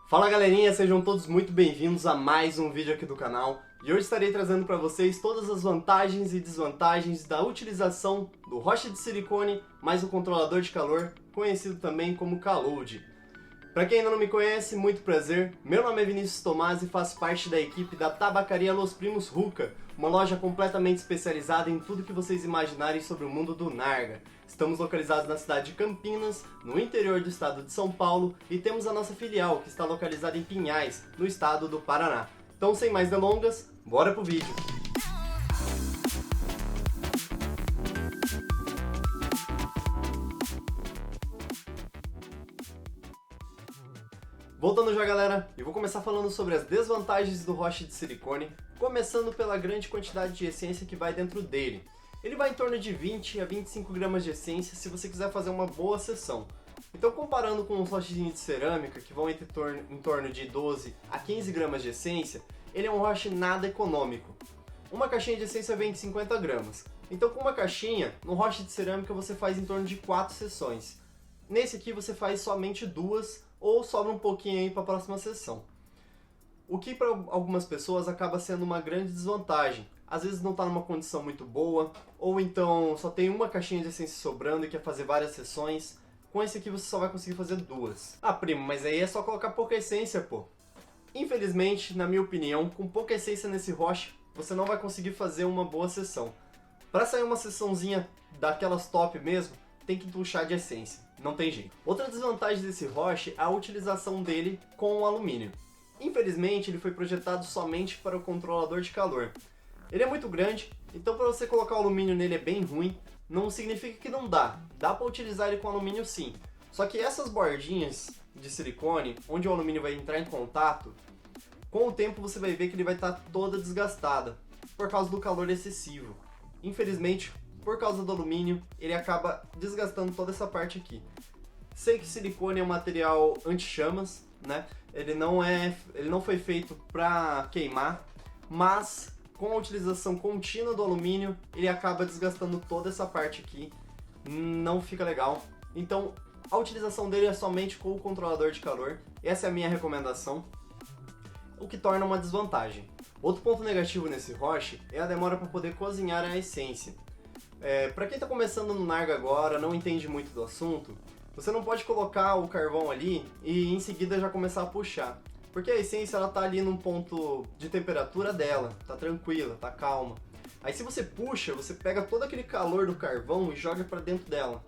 Fala galerinha, sejam todos muito bem-vindos a mais um vídeo aqui do canal. E hoje estarei trazendo para vocês todas as vantagens e desvantagens da utilização do roche de silicone mais o controlador de calor, conhecido também como K-Load. Para quem ainda não me conhece, muito prazer. Meu nome é Vinícius Tomás e faço parte da equipe da Tabacaria Los Primos Ruca, uma loja completamente especializada em tudo que vocês imaginarem sobre o mundo do Narga. Estamos localizados na cidade de Campinas, no interior do estado de São Paulo, e temos a nossa filial, que está localizada em Pinhais, no estado do Paraná. Então, sem mais delongas, bora pro vídeo! Voltando já, galera, eu vou começar falando sobre as desvantagens do roche de silicone, começando pela grande quantidade de essência que vai dentro dele. Ele vai em torno de 20 a 25 gramas de essência se você quiser fazer uma boa sessão. Então, comparando com os rochezinhos de cerâmica, que vão em torno de 12 a 15 gramas de essência, ele é um roche nada econômico. Uma caixinha de essência vem de 50 gramas. Então, com uma caixinha, no roche de cerâmica você faz em torno de 4 sessões. Nesse aqui você faz somente 2 ou sobra um pouquinho aí para a próxima sessão. O que para algumas pessoas acaba sendo uma grande desvantagem. Às vezes não está numa condição muito boa, ou então só tem uma caixinha de essência sobrando e quer fazer várias sessões. Com esse aqui você só vai conseguir fazer 2. Ah, primo, mas aí é só colocar pouca essência, pô. Infelizmente, na minha opinião, com pouca essência nesse roche, você não vai conseguir fazer uma boa sessão. Para sair uma sessãozinha daquelas top mesmo, tem que puxar de essência. Não tem jeito. Outra desvantagem desse roche é a utilização dele com o alumínio. Infelizmente, ele foi projetado somente para o controlador de calor. Ele é muito grande, então para você colocar o alumínio nele é bem ruim. Não significa que não dá. Dá para utilizar ele com alumínio sim. Só que essas bordinhas de silicone, onde o alumínio vai entrar em contato, com o tempo você vai ver que ele vai estar toda desgastada, por causa do calor excessivo. Infelizmente, por causa do alumínio, ele acaba desgastando toda essa parte aqui. Sei que silicone é um material anti-chamas, né? Ele não foi feito para queimar, mas com a utilização contínua do alumínio, ele acaba desgastando toda essa parte aqui. Não fica legal. Então, a utilização dele é somente com o controlador de calor. Essa é a minha recomendação, o que torna uma desvantagem. Outro ponto negativo nesse roche é a demora para poder cozinhar a essência. Para quem está começando no Narga agora, não entende muito do assunto, você não pode colocar o carvão ali e em seguida já começar a puxar. Porque a essência ela tá ali num ponto de temperatura dela, tá tranquila, tá calma. Aí se você puxa, você pega todo aquele calor do carvão e joga para dentro dela.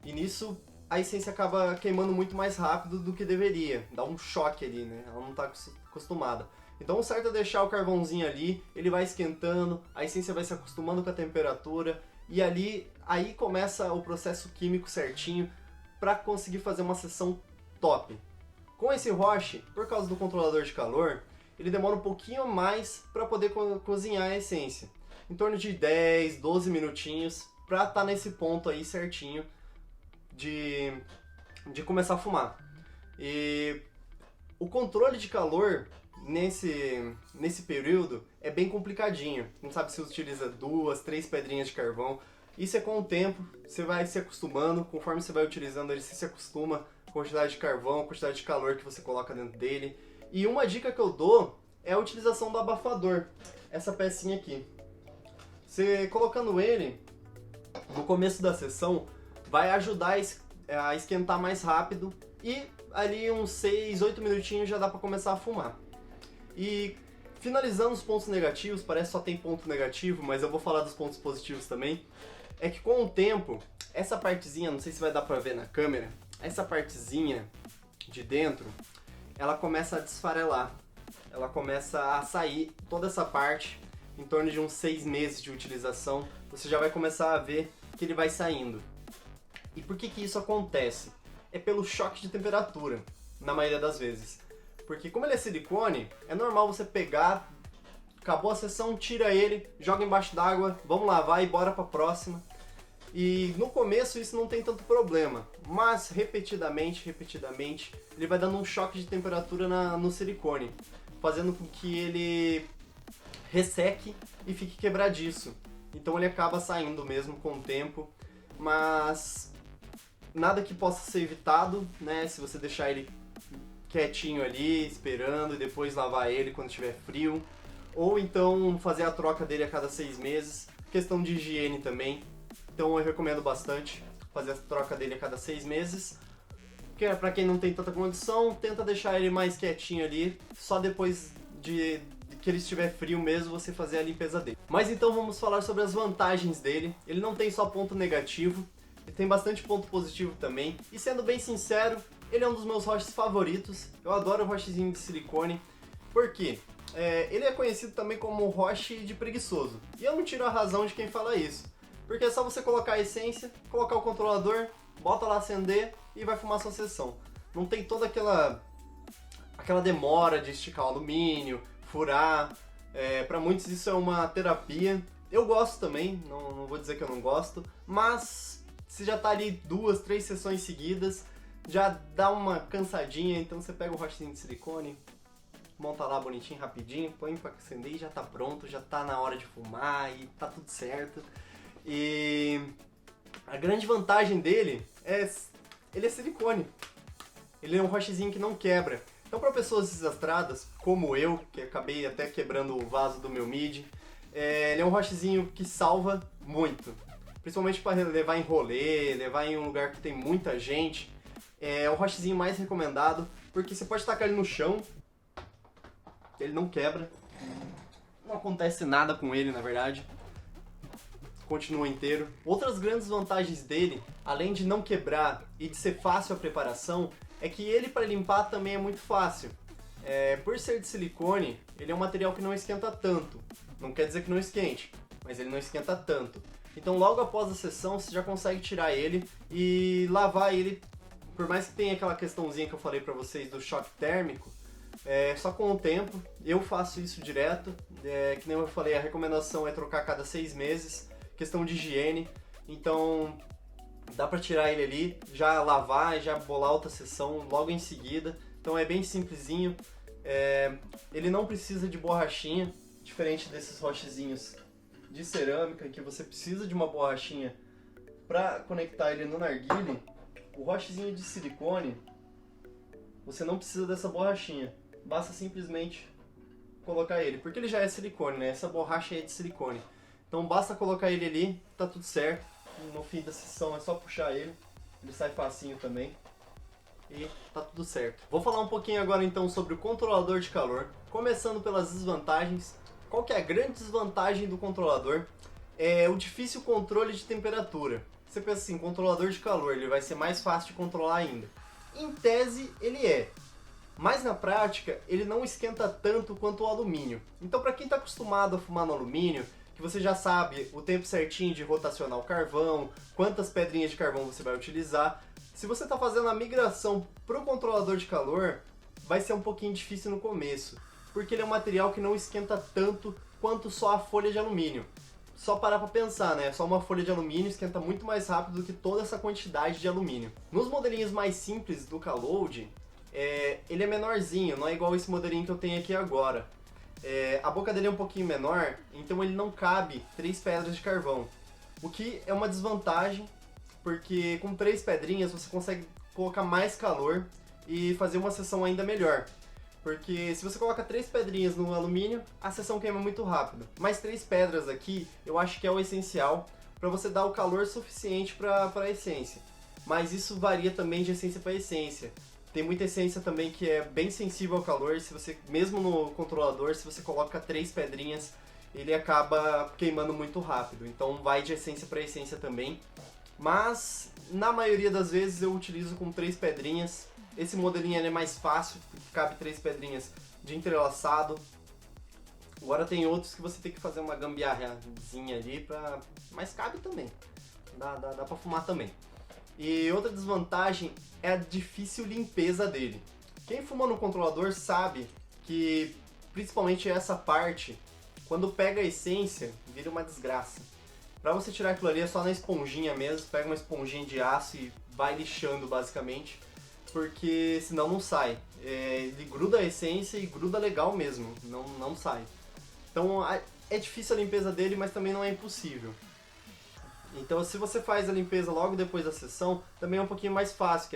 E nisso a essência acaba queimando muito mais rápido do que deveria. Dá um choque ali, né? Ela não tá acostumada. Então o certo é deixar o carvãozinho ali, ele vai esquentando, a essência vai se acostumando com a temperatura e aí começa o processo químico certinho para conseguir fazer uma sessão top. Com esse roche, por causa do controlador de calor, ele demora um pouquinho mais para poder cozinhar a essência. Em torno de 10, 12 minutinhos para estar nesse ponto aí certinho de começar a fumar. E o controle de calor nesse período é bem complicadinho. Não sabe se utiliza 2, 3 pedrinhas de carvão. Isso é com o tempo, você vai se acostumando, conforme você vai utilizando ele, você se acostuma com a quantidade de carvão, a quantidade de calor que você coloca dentro dele. E uma dica que eu dou é a utilização do abafador, essa pecinha aqui. Você colocando ele no começo da sessão, vai ajudar a esquentar mais rápido e ali uns 6, 8 minutinhos já dá para começar a fumar. E finalizando os pontos negativos, parece que só tem ponto negativo, mas eu vou falar dos pontos positivos também. É que com o tempo, essa partezinha, não sei se vai dar pra ver na câmera, essa partezinha de dentro, ela começa a desfarelar. Ela começa a sair toda essa parte, em torno de uns 6 meses de utilização, você já vai começar a ver que ele vai saindo. E por que isso acontece? É pelo choque de temperatura, na maioria das vezes. Porque como ele é silicone, é normal você pegar, acabou a sessão, tira ele, joga embaixo d'água, vamos lavar e bora pra próxima. E no começo isso não tem tanto problema, mas repetidamente, ele vai dando um choque de temperatura no silicone, fazendo com que ele resseque e fique quebradiço. Então ele acaba saindo mesmo com o tempo, mas nada que possa ser evitado, né, se você deixar ele quietinho ali, esperando e depois lavar ele quando estiver frio. Ou então fazer a troca dele a cada 6 meses. Questão de higiene também. Então eu recomendo bastante fazer a troca dele a cada 6 meses. Que para quem não tem tanta condição, tenta deixar ele mais quietinho ali. Só depois de que ele estiver frio mesmo, você fazer a limpeza dele. Mas então vamos falar sobre as vantagens dele. Ele não tem só ponto negativo, ele tem bastante ponto positivo também. E sendo bem sincero, ele é um dos meus roches favoritos. Eu adoro o rochezinho de silicone. Por quê? Ele é conhecido também como roche de preguiçoso. E eu não tiro a razão de quem fala isso. Porque é só você colocar a essência, colocar o controlador, bota lá acender e vai fumar sua sessão. Não tem toda aquela demora de esticar o alumínio, furar. Para muitos isso é uma terapia. Eu gosto também, não vou dizer que eu não gosto. Mas se já tá ali 2, 3 sessões seguidas, já dá uma cansadinha. Então você pega o rochezinho de silicone, monta lá bonitinho, rapidinho, põe pra acender e já tá pronto, já tá na hora de fumar e tá tudo certo. E a grande vantagem dele ele é silicone. Ele é um rochezinho que não quebra. Então para pessoas desastradas, como eu, que acabei até quebrando o vaso do meu mid, ele é um rochezinho que salva muito. Principalmente para levar em rolê, levar em um lugar que tem muita gente. É o rochezinho mais recomendado, porque você pode tacar ele no chão, ele não quebra, não acontece nada com ele na verdade, continua inteiro. Outras grandes vantagens dele, além de não quebrar e de ser fácil a preparação, é que ele para limpar também é muito fácil. Por ser de silicone, ele é um material que não esquenta tanto, não quer dizer que não esquente, mas ele não esquenta tanto. Então logo após a sessão você já consegue tirar ele e lavar ele, por mais que tenha aquela questãozinha que eu falei pra vocês do choque térmico, só com o tempo. Eu faço isso direto, que nem eu falei, a recomendação é trocar a cada 6 meses, questão de higiene, então dá pra tirar ele ali, já lavar e já bolar outra sessão logo em seguida, então é bem simplesinho. Ele não precisa de borrachinha, diferente desses rochezinhos de cerâmica, que você precisa de uma borrachinha pra conectar ele no narguilé. O rochezinho de silicone, você não precisa dessa borrachinha. Basta simplesmente colocar ele, porque ele já é silicone, né? Essa borracha aí é de silicone. Então basta colocar ele ali, tá tudo certo. No fim da sessão é só puxar ele sai facinho também. E tá tudo certo. Vou falar um pouquinho agora então sobre o controlador de calor. Começando pelas desvantagens. Qual que é a grande desvantagem do controlador? É o difícil controle de temperatura. Você pensa assim, controlador de calor, ele vai ser mais fácil de controlar ainda. Em tese, ele é. Mas na prática, ele não esquenta tanto quanto o alumínio. Então para quem está acostumado a fumar no alumínio, que você já sabe o tempo certinho de rotacionar o carvão, quantas pedrinhas de carvão você vai utilizar, se você está fazendo a migração para o controlador de calor, vai ser um pouquinho difícil no começo, porque ele é um material que não esquenta tanto quanto só a folha de alumínio. Só parar para pensar, né? Só uma folha de alumínio esquenta muito mais rápido do que toda essa quantidade de alumínio. Nos modelinhos mais simples do K-Load, ele é menorzinho, não é igual esse modelinho que eu tenho aqui agora. A boca dele é um pouquinho menor, então ele não cabe 3 pedras de carvão. O que é uma desvantagem, porque com 3 pedrinhas você consegue colocar mais calor e fazer uma sessão ainda melhor. Porque se você coloca 3 pedrinhas no alumínio, a sessão queima muito rápido. Mas 3 pedras aqui, eu acho que é o essencial para você dar o calor suficiente para a essência. Mas isso varia também de essência para essência. Tem muita essência também que é bem sensível ao calor, se você, mesmo no controlador, se você coloca 3 pedrinhas, ele acaba queimando muito rápido. Então vai de essência para essência também. Mas na maioria das vezes eu utilizo com 3 pedrinhas. Esse modelinho é mais fácil, porque cabe 3 pedrinhas de entrelaçado. Agora tem outros que você tem que fazer uma gambiarrazinha ali, mas cabe também. Dá pra fumar também. E outra desvantagem é a difícil limpeza dele. Quem fuma no controlador sabe que, principalmente essa parte, quando pega a essência, vira uma desgraça. Pra você tirar aquilo ali é só na esponjinha mesmo, pega uma esponjinha de aço e vai lixando basicamente, porque senão não sai. Ele gruda a essência e gruda legal mesmo, não sai. Então é difícil a limpeza dele, mas também não é impossível. Então se você faz a limpeza logo depois da sessão, também é um pouquinho mais fácil,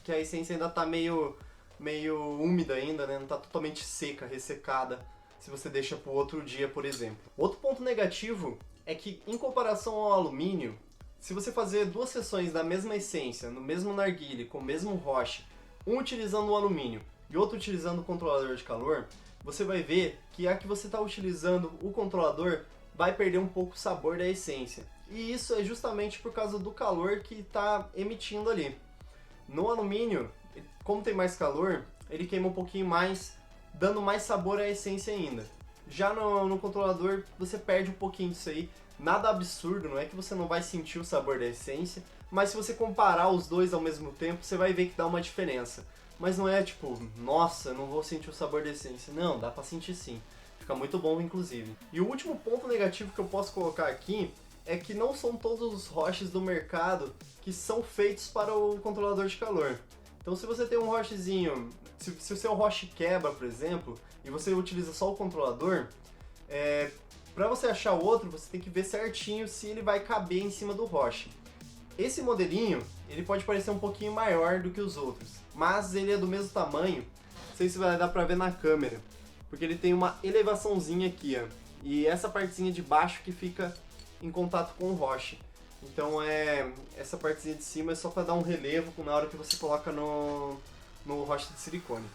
que a essência ainda está meio meio úmida ainda, né? Não tá totalmente seca, ressecada, se você deixa para o outro dia, por exemplo. Outro ponto negativo é que, em comparação ao alumínio, se você fazer duas sessões da mesma essência, no mesmo narguilé, com o mesmo roche, um utilizando o alumínio e outro utilizando o controlador de calor, você vai ver que a que você está utilizando o controlador vai perder um pouco o sabor da essência. E isso é justamente por causa do calor que está emitindo ali. No alumínio, como tem mais calor, ele queima um pouquinho mais, dando mais sabor à essência ainda. Já no controlador, você perde um pouquinho disso aí. Nada absurdo, não é que você não vai sentir o sabor da essência, mas se você comparar os dois ao mesmo tempo, você vai ver que dá uma diferença. Mas não é tipo, nossa, não vou sentir o sabor da essência. Não, dá pra sentir sim. Fica muito bom, inclusive. E o último ponto negativo que eu posso colocar aqui é que não são todos os roches do mercado que são feitos para o controlador de calor. Então se você tem um rochezinho, se o seu roche quebra, por exemplo, e você utiliza só o controlador, para você achar o outro, você tem que ver certinho se ele vai caber em cima do roche. Esse modelinho, ele pode parecer um pouquinho maior do que os outros, mas ele é do mesmo tamanho, não sei se vai dar pra ver na câmera, porque ele tem uma elevaçãozinha aqui, ó, e essa partezinha de baixo que fica em contato com o roche. Então essa partezinha de cima é só para dar um relevo na hora que você coloca no roche de silicone.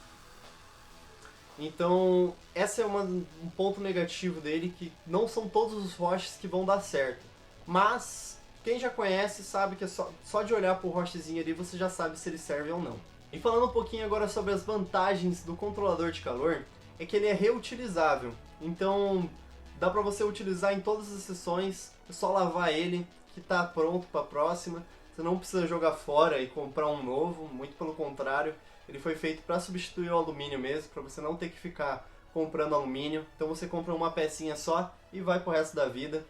Então esse é um ponto negativo dele, que não são todos os roches que vão dar certo. Mas quem já conhece sabe que é só de olhar pro rochezinho ali você já sabe se ele serve ou não. E falando um pouquinho agora sobre as vantagens do controlador de calor, é que ele é reutilizável. Então dá pra você utilizar em todas as sessões, é só lavar ele que tá pronto para a próxima. Você não precisa jogar fora e comprar um novo, muito pelo contrário, ele foi feito para substituir o alumínio mesmo, para você não ter que ficar comprando alumínio. Então você compra uma pecinha só e vai pro resto da vida.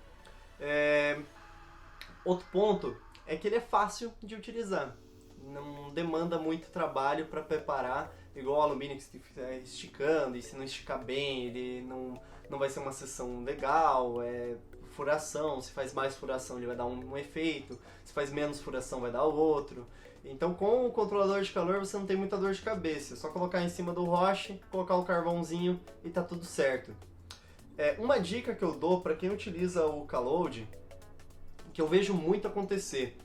Outro ponto é que ele é fácil de utilizar, não demanda muito trabalho para preparar, igual o alumínio que você fica esticando, e se não esticar bem, ele não vai ser uma sessão legal. Furação, se faz mais furação ele vai dar um efeito, se faz menos furação vai dar outro. Então com o controlador de calor você não tem muita dor de cabeça, é só colocar em cima do roche, colocar o carvãozinho e tá tudo certo. Uma dica que eu dou para quem utiliza o K-Load, que eu vejo muito acontecer,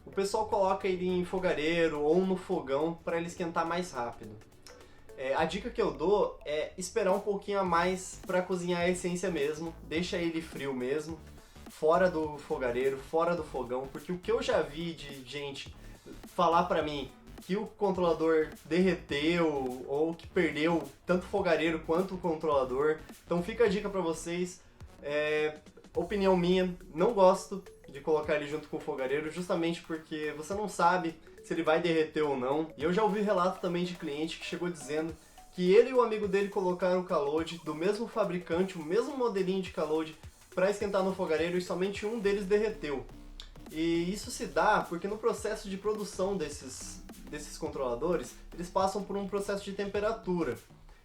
o pessoal coloca ele em fogareiro ou no fogão para ele esquentar mais rápido. A dica que eu dou é esperar um pouquinho a mais para cozinhar a essência mesmo, deixa ele frio mesmo, fora do fogareiro, fora do fogão, porque o que eu já vi de gente falar pra mim que o controlador derreteu ou que perdeu tanto o fogareiro quanto o controlador, então fica a dica pra vocês, opinião minha, não gosto de colocar ele junto com o fogareiro, justamente porque você não sabe se ele vai derreter ou não. E eu já ouvi relato também de cliente que chegou dizendo que ele e o amigo dele colocaram o K-Load do mesmo fabricante, o mesmo modelinho de K-Load, para esquentar no fogareiro e somente um deles derreteu. E isso se dá porque no processo de produção desses controladores, eles passam por um processo de temperatura.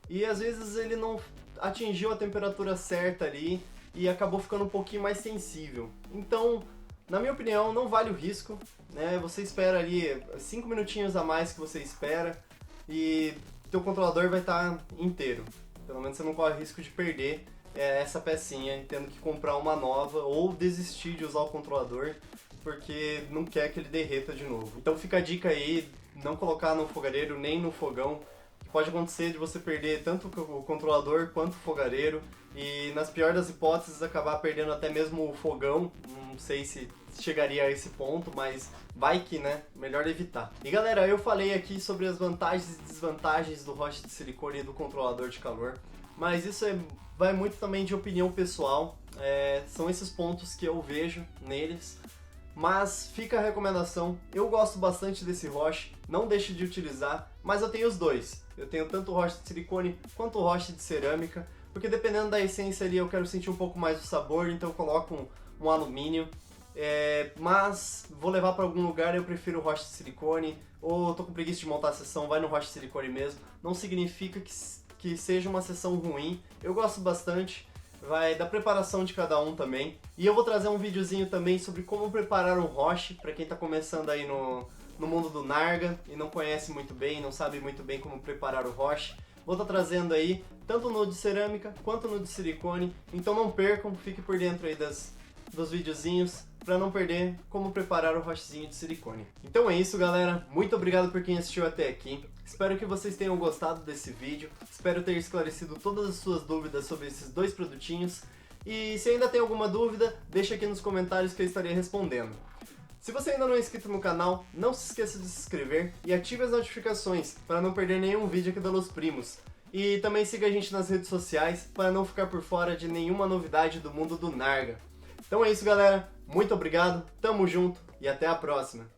E às vezes ele não atingiu a temperatura certa ali e acabou ficando um pouquinho mais sensível. Então, na minha opinião, não vale o risco, né? Você espera ali 5 minutinhos a mais que você espera e teu controlador vai estar inteiro. Pelo menos você não corre risco de perder essa pecinha, tendo que comprar uma nova ou desistir de usar o controlador porque não quer que ele derreta de novo. Então fica a dica aí, não colocar no fogareiro nem no fogão, que pode acontecer de você perder tanto o controlador quanto o fogareiro e, nas piores das hipóteses, acabar perdendo até mesmo o fogão. Não sei se chegaria a esse ponto, mas vai que, né? Melhor evitar. E galera, eu falei aqui sobre as vantagens e desvantagens do roche de silicone e do controlador de calor, mas isso vai muito também de opinião pessoal. São esses pontos que eu vejo neles. Mas fica a recomendação, eu gosto bastante desse roche, não deixe de utilizar, mas eu tenho os dois. Eu tenho tanto o roche de silicone quanto o roche de cerâmica, porque dependendo da essência ali eu quero sentir um pouco mais do sabor, então eu coloco um alumínio. Mas vou levar para algum lugar, eu prefiro o roche de silicone, ou tô com preguiça de montar a sessão, vai no roche de silicone mesmo. Não significa que seja uma sessão ruim, eu gosto bastante. Vai da preparação de cada um também. E eu vou trazer um videozinho também sobre como preparar um roche para quem está começando aí no mundo do Narga e não conhece muito bem, não sabe muito bem como preparar o roche, vou estar trazendo aí tanto no de cerâmica quanto no de silicone, então não percam, fique por dentro aí dos videozinhos para não perder como preparar o rochezinho de silicone. Então é isso, galera, muito obrigado por quem assistiu até aqui, espero que vocês tenham gostado desse vídeo, espero ter esclarecido todas as suas dúvidas sobre esses dois produtinhos, e se ainda tem alguma dúvida, deixa aqui nos comentários que eu estarei respondendo. Se você ainda não é inscrito no canal, não se esqueça de se inscrever e ative as notificações para não perder nenhum vídeo aqui da Los Primos. E também siga a gente nas redes sociais para não ficar por fora de nenhuma novidade do mundo do Narga. Então é isso, galera. Muito obrigado, tamo junto e até a próxima.